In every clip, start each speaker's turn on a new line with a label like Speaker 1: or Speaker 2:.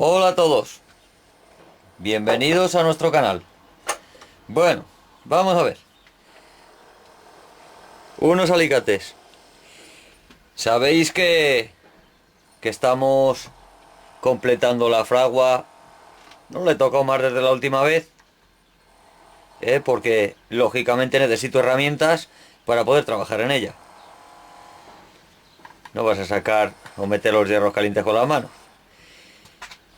Speaker 1: Hola a todos, bienvenidos a nuestro canal. Bueno, vamos a ver. Unos alicates. Sabéis que estamos completando la fragua. No le tocó más desde la última vez, porque lógicamente necesito herramientas para poder trabajar en ella. No vas a sacar o meter los hierros calientes con la mano.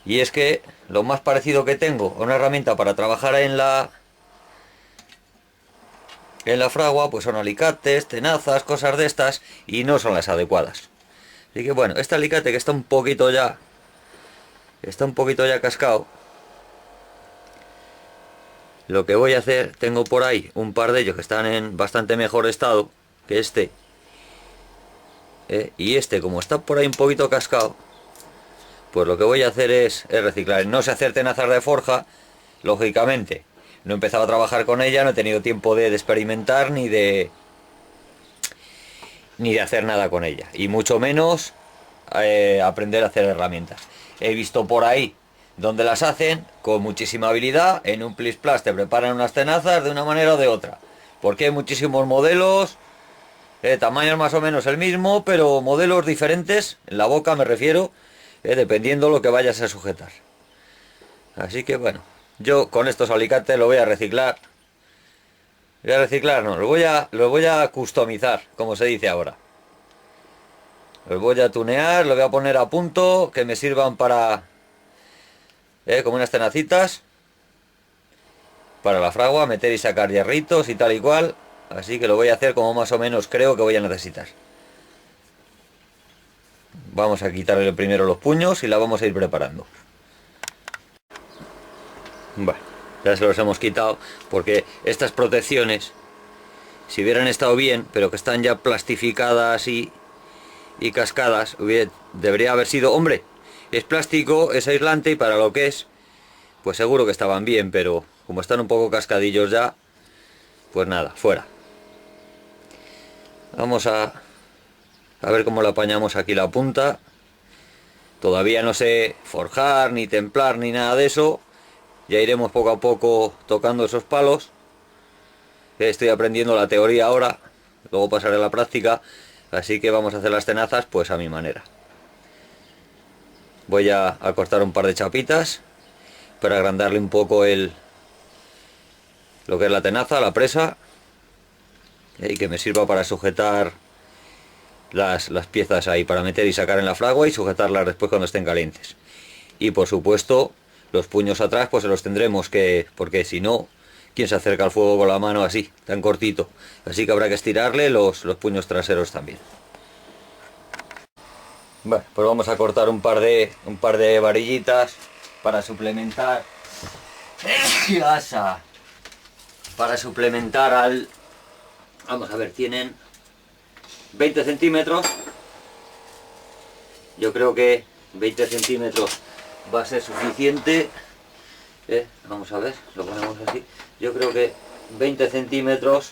Speaker 1: Y es que lo más parecido que tengo a una herramienta para trabajar en la fragua pues son alicates, tenazas, cosas de estas, y no son las adecuadas. Así que bueno, este alicate que está un poquito ya cascado, lo que voy a hacer, tengo por ahí un par de ellos que están en bastante mejor estado que este, y este, como está por ahí un poquito cascado, pues lo que voy a hacer es reciclar. No sé hacer tenazas de forja, lógicamente no he empezado a trabajar con ella, no he tenido tiempo de experimentar ni de hacer nada con ella, y mucho menos aprender a hacer herramientas. He visto por ahí donde las hacen con muchísima habilidad, en un plis plas te preparan unas tenazas de una manera o de otra, porque hay muchísimos modelos, tamaños más o menos el mismo, pero modelos diferentes, en la boca me refiero, dependiendo lo que vayas a sujetar. Así que bueno, yo con estos alicates lo voy a reciclar. Voy a reciclar, no, lo voy a customizar, como se dice ahora. Los voy a tunear, los voy a poner a punto, que me sirvan para, como unas tenacitas, para la fragua, meter y sacar hierritos y tal y cual. Así que lo voy a hacer como más o menos creo que voy a necesitar. Vamos a quitarle primero los puños y la vamos a ir preparando. Bueno, ya se los hemos quitado, porque estas protecciones, si hubieran estado bien, pero que están ya plastificadas y cascadas, debería haber sido, hombre, es plástico, es aislante, y para lo que es, pues seguro que estaban bien, pero como están un poco cascadillos ya, pues nada, fuera. Vamos a ver cómo le apañamos aquí la punta. Todavía no sé forjar, ni templar, ni nada de eso. Ya iremos poco a poco tocando esos palos. Estoy aprendiendo la teoría ahora, luego pasaré a la práctica, así que vamos a hacer las tenazas pues a mi manera. Voy a cortar un par de chapitas para agrandarle un poco lo que es la tenaza, la presa, y que me sirva para sujetar las piezas ahí, para meter y sacar en la fragua y sujetarlas después cuando estén calientes. Y por supuesto los puños atrás pues se los tendremos que, porque si no, ¿quién se acerca al fuego con la mano así, tan cortito? Así que habrá que estirarle los puños traseros también. Bueno, pues vamos a cortar un par de varillitas para suplementar. Para suplementar al... Vamos a ver, tienen 20 centímetros. Yo creo que 20 centímetros va a ser suficiente. Vamos a ver, lo ponemos así. Yo creo que 20 centímetros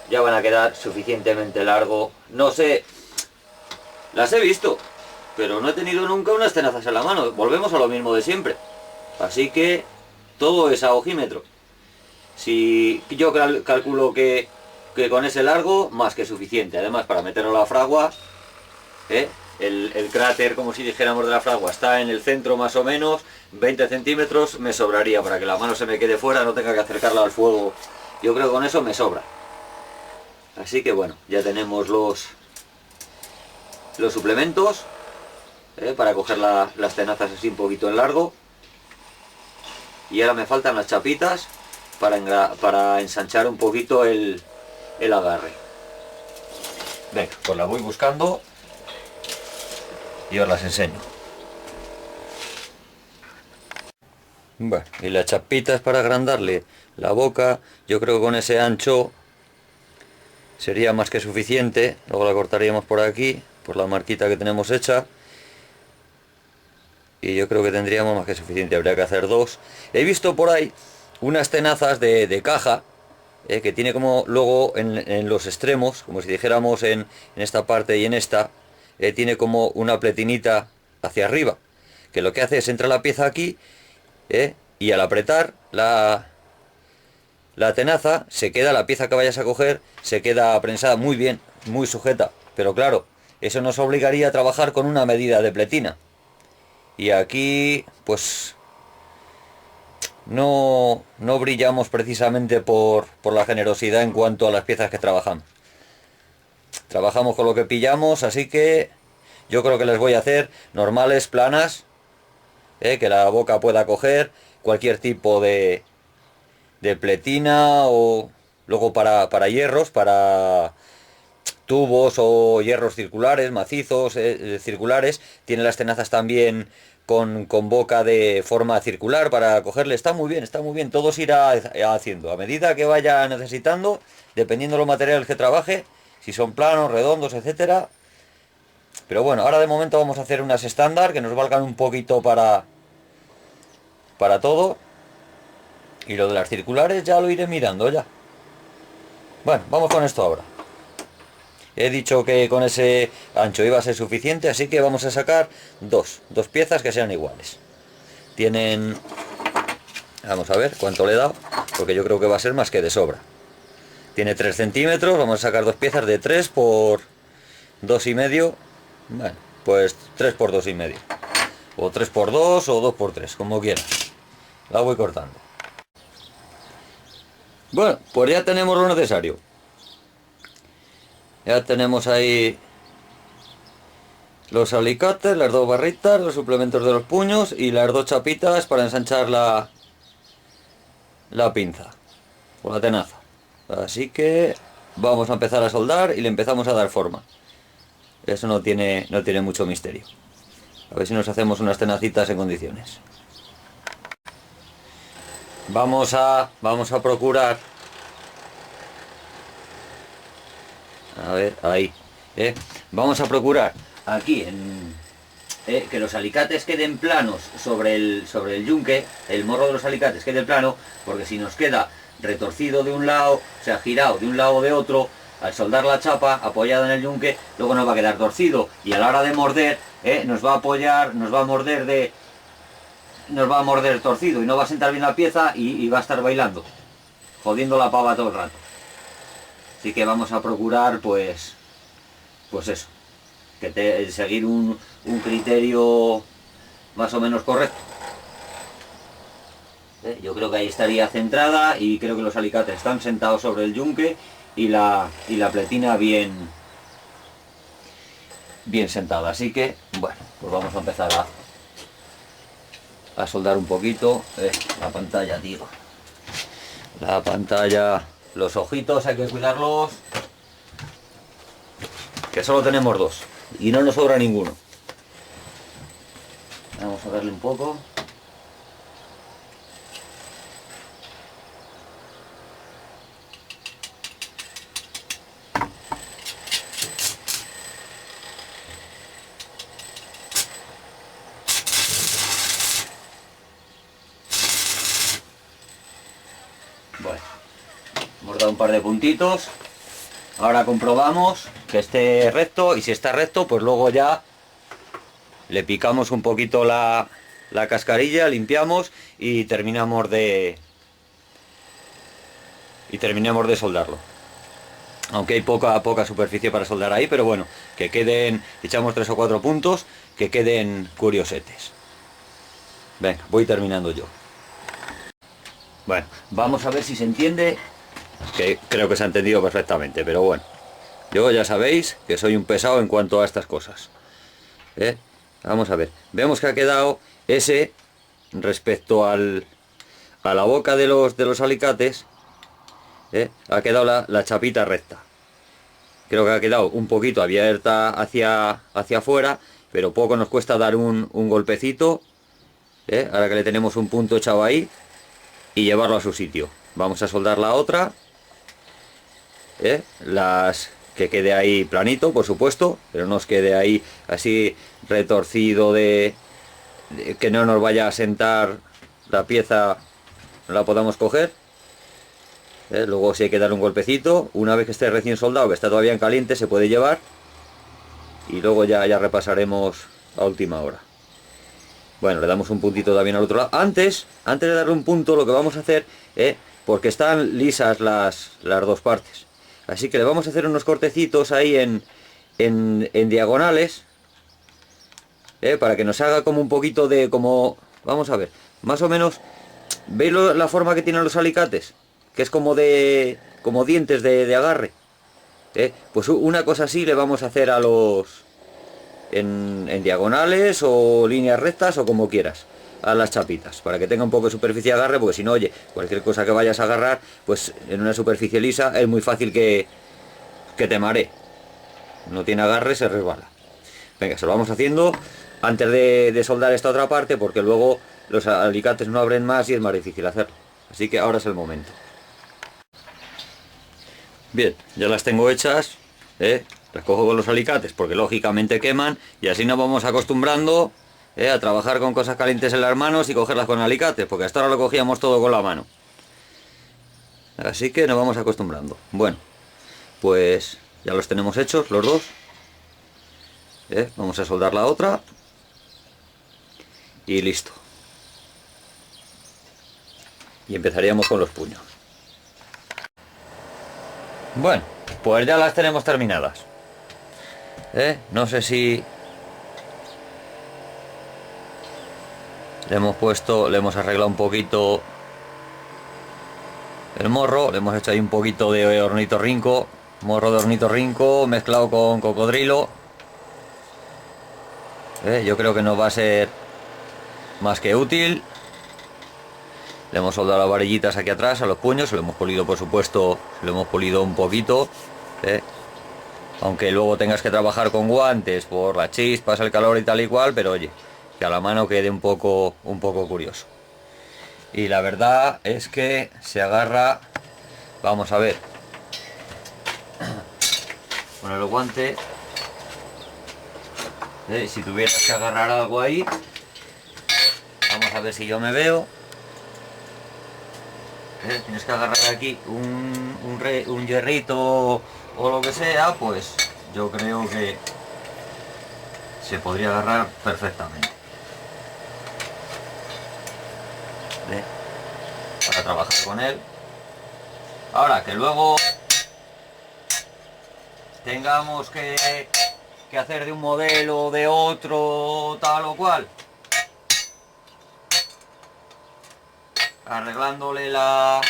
Speaker 1: ya van a quedar suficientemente largo. No sé, las he visto, pero no he tenido nunca unas tenazas en la mano. Volvemos a lo mismo de siempre. Así que todo es a ojímetro. Si yo calculo que con ese largo, más que suficiente. Además, para meterlo a la fragua, el cráter, como si dijéramos, de la fragua está en el centro más o menos. 20 centímetros me sobraría para que la mano se me quede fuera, no tenga que acercarla al fuego. Yo creo que con eso me sobra. Así que bueno, ya tenemos los suplementos, para coger las tenazas así un poquito en largo. Y ahora me faltan las chapitas para ensanchar un poquito el agarre. Venga, pues la voy buscando y os las enseño. Bueno, y las chapitas para agrandarle la boca, yo creo que con ese ancho sería más que suficiente. Luego la cortaríamos por aquí, por la marquita que tenemos hecha, y yo creo que tendríamos más que suficiente. Habría que hacer dos. He visto por ahí unas tenazas de caja, que tiene como luego en los extremos, como si dijéramos en esta parte y en esta, tiene como una pletinita hacia arriba, que lo que hace es entra la pieza aquí, y al apretar la tenaza, se queda la pieza que vayas a coger, se queda prensada muy bien, muy sujeta. Pero claro, eso nos obligaría a trabajar con una medida de pletina. Y aquí, pues, no brillamos precisamente por la generosidad en cuanto a las piezas que trabajamos. Trabajamos con lo que pillamos, así que yo creo que les voy a hacer normales, planas, que la boca pueda coger cualquier tipo de pletina, o luego para hierros, para tubos o hierros circulares, macizos, circulares. Tiene las tenazas también con boca de forma circular para cogerle. Está muy bien. Todo se irá haciendo a medida que vaya necesitando, dependiendo de los materiales que trabaje, si son planos, redondos, etcétera. Pero bueno, ahora de momento vamos a hacer unas estándar que nos valgan un poquito para todo. Y lo de las circulares ya lo iré mirando ya. Bueno, vamos con esto ahora. He dicho que con ese ancho iba a ser suficiente, así que vamos a sacar dos piezas que sean iguales. Tienen... Vamos a ver cuánto le he dado, porque yo creo que va a ser más que de sobra. Tiene 3 centímetros, vamos a sacar dos piezas de 3 por 2,5. Bueno, pues 3 por 2,5. O 3 por 2 o 2 por 3, como quieras. La voy cortando. Bueno, pues ya tenemos lo necesario. Ya tenemos ahí los alicates, las dos barritas, los suplementos de los puños y las dos chapitas para ensanchar la pinza o la tenaza. Así que vamos a empezar a soldar y le empezamos a dar forma. Eso no tiene mucho misterio. A ver si nos hacemos unas tenacitas en condiciones. Vamos a procurar... A ver, ahí. Vamos a procurar aquí que los alicates queden planos sobre el yunque, el morro de los alicates quede plano, porque si nos queda retorcido de un lado, o sea, girado de un lado o de otro, al soldar la chapa apoyada en el yunque, luego nos va a quedar torcido y a la hora de morder, nos va a morder torcido y no va a sentar bien la pieza y va a estar bailando, jodiendo la pava todo el rato. Así que vamos a procurar, pues eso, seguir un criterio más o menos correcto. Yo creo que ahí estaría centrada y creo que los alicates están sentados sobre el yunque y la pletina bien sentada. Así que, bueno, pues vamos a empezar a soldar un poquito. La pantalla, tío. La pantalla... Los ojitos hay que cuidarlos, que solo tenemos dos y no nos sobra ninguno. Vamos a darle un poco. Bueno. Hemos dado un par de puntitos. Ahora comprobamos que esté recto, y si está recto, pues luego ya le picamos un poquito la cascarilla, limpiamos y terminamos de soldarlo. Aunque hay poca superficie para soldar ahí, pero bueno, que queden, echamos 3 o 4 puntos, que queden curiosetes. Venga, voy terminando yo. Bueno, vamos a ver si se entiende. Que creo que se ha entendido perfectamente, pero bueno, yo ya sabéis que soy un pesado en cuanto a estas cosas. Vamos a ver, vemos que ha quedado ese respecto a la boca de los alicates, ha quedado la chapita recta. Creo que ha quedado un poquito abierta hacia afuera, pero poco nos cuesta dar un golpecito, ahora que le tenemos un punto echado ahí, y llevarlo a su sitio. Vamos a soldar la otra. Que quede ahí planito, por supuesto, pero no os quede ahí así retorcido de que no nos vaya a sentar la pieza, no la podamos coger. Luego si hay que dar un golpecito, una vez que esté recién soldado, que está todavía en caliente, se puede llevar y luego ya repasaremos a última hora. Bueno, le damos un puntito también al otro lado. Antes de darle un punto, lo que vamos a hacer, porque están lisas las dos partes. Así que le vamos a hacer unos cortecitos ahí en diagonales, para que nos haga como un poquito de, como, vamos a ver, más o menos, ¿veis la forma que tienen los alicates? Que es como dientes de agarre. Pues una cosa así le vamos a hacer a los, en diagonales o líneas rectas o como quieras, a las chapitas, para que tenga un poco de superficie de agarre, porque si no, oye, cualquier cosa que vayas a agarrar, pues en una superficie lisa es muy fácil que te maree. No tiene agarre, se resbala. Venga, se lo vamos haciendo antes de soldar esta otra parte, porque luego los alicates no abren más y es más difícil hacerlo. Así que ahora es el momento. Bien, ya las tengo hechas, las cojo con los alicates porque lógicamente queman, y así nos vamos acostumbrando a trabajar con cosas calientes en las manos y cogerlas con alicates, porque hasta ahora lo cogíamos todo con la mano. Así que nos vamos acostumbrando. Bueno, pues ya los tenemos hechos los dos. Vamos a soldar la otra y listo. Y empezaríamos con los puños. Bueno, pues ya las tenemos terminadas. No sé si le hemos arreglado un poquito el morro, le hemos hecho ahí un poquito de ornitorrinco, morro de ornitorrinco mezclado con cocodrilo. Yo creo que nos va a ser más que útil. Le hemos soldado las varillitas aquí atrás a los puños, se lo hemos pulido, por supuesto, lo hemos pulido un poquito, aunque luego tengas que trabajar con guantes por las chispas, el calor y tal y cual, pero oye, que a la mano quede un poco curioso. Y la verdad es que se agarra, vamos a ver, con el guante, si tuvieras que agarrar algo ahí, vamos a ver si yo me veo. Tienes que agarrar aquí un hierrito o lo que sea, pues yo creo que se podría agarrar perfectamente, para trabajar con él. Ahora que luego tengamos que hacer de un modelo o de otro tal o cual, arreglándole la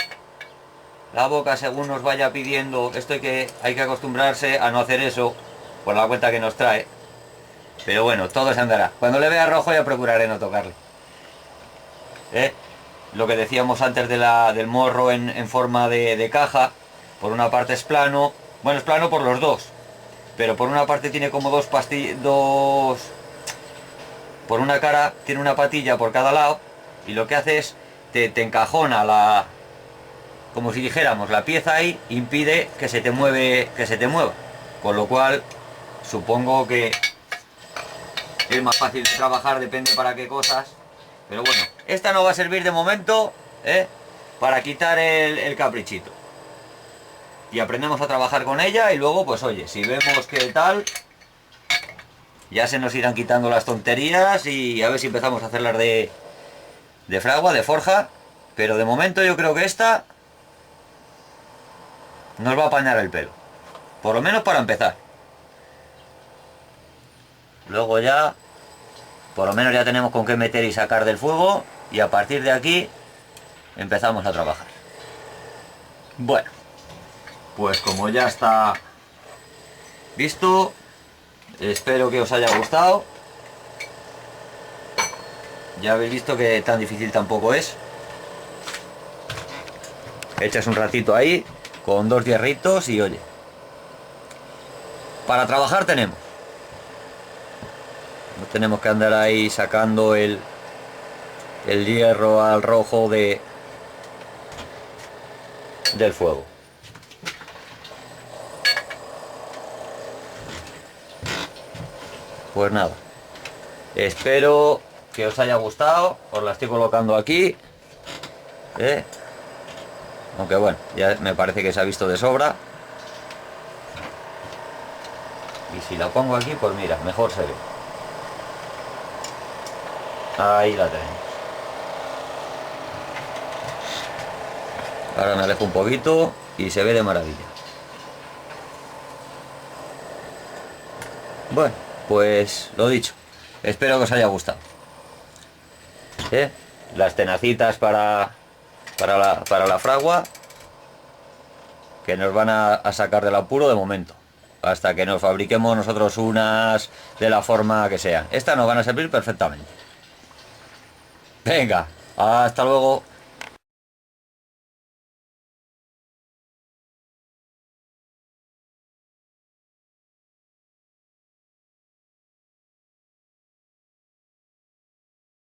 Speaker 1: boca según nos vaya pidiendo, esto hay que acostumbrarse a no hacer eso por la cuenta que nos trae, pero bueno, todo se andará. Cuando le vea rojo ya procuraré no tocarle. Lo que decíamos antes del morro en forma de caja, por una parte es plano, bueno, es plano por los dos, pero por una parte tiene como dos, por una cara tiene una patilla por cada lado, y lo que hace es te encajona como si dijéramos, la pieza ahí impide que se te mueva, con lo cual supongo que es más fácil de trabajar, depende para qué cosas, pero bueno, esta no va a servir de momento, para quitar el caprichito, y aprendemos a trabajar con ella, y luego pues oye, si vemos que tal, ya se nos irán quitando las tonterías, y a ver si empezamos a hacerlas de fragua, de forja, pero de momento yo creo que esta nos va a apañar el pelo, por lo menos para empezar. Luego ya, por lo menos ya tenemos con qué meter y sacar del fuego, y a partir de aquí empezamos a trabajar. Bueno, pues como ya está visto, espero que os haya gustado. Ya habéis visto que tan difícil tampoco es. Echas un ratito ahí con dos hierritos y oye, para trabajar tenemos. No tenemos que andar ahí sacando el hierro al rojo del fuego. Pues nada, espero que os haya gustado. Os la estoy colocando aquí, aunque bueno, ya me parece que se ha visto de sobra, y si la pongo aquí, pues mira, mejor se ve. Ahí la tenemos. Ahora me alejo un poquito y se ve de maravilla. Bueno, pues lo dicho. Espero que os haya gustado. Las tenacitas para la fragua, que nos van a sacar del apuro de momento, hasta que nos fabriquemos nosotros unas de la forma que sean. Estas nos van a servir perfectamente. Venga, hasta luego.